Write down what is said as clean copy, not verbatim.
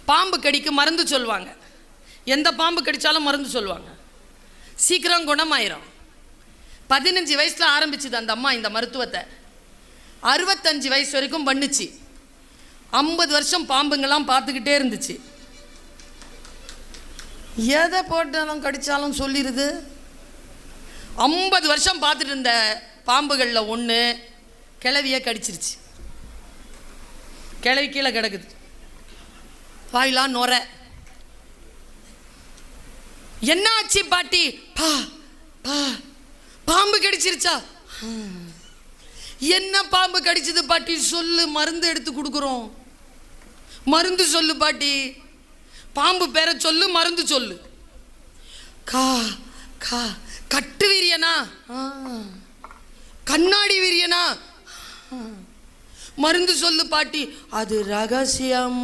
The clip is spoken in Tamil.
பாம்பு கடிக்கு மருந்து சொல்லுவாங்க. எந்த பாம்பு கடித்தாலும் மருந்து சொல்லுவாங்க. சீக்கிரம் குணமாயிரும். 15 வயசில் ஆரம்பிச்சுது அந்த அம்மா இந்த மருத்துவத்தை. 65 வயசு வரைக்கும் பண்ணுச்சு. 50 வருஷம் பாம்புங்கெல்லாம் பார்த்துக்கிட்டே இருந்துச்சு. எதை போட்டாலும் கடித்தாலும் சொல்லிடுது. 50 வருஷம் பார்த்துட்டு இருந்த பாம்புகளில் ஒன்று கிழவியை கடிச்சிருச்சு. கிழவி கீழே கிடக்குது, வாயிலாம் நுர. என்ன ஆச்சு பாட்டி? பா பா பாம்பு கடிச்சிருச்சா? என்ன பாம்பு கடிச்சது பாட்டி? சொல்லு, மருந்து எடுத்து கொடுக்குறோம். மருந்து சொல்லு பாட்டி. பாம்பு பேரை சொல்லு, மருந்து சொல்லு. கா கா கட்டு வீரியனா? கண்ணாடி வீரியனா? மருந்து சொல்லு பாட்டி. அது ரகசியம்.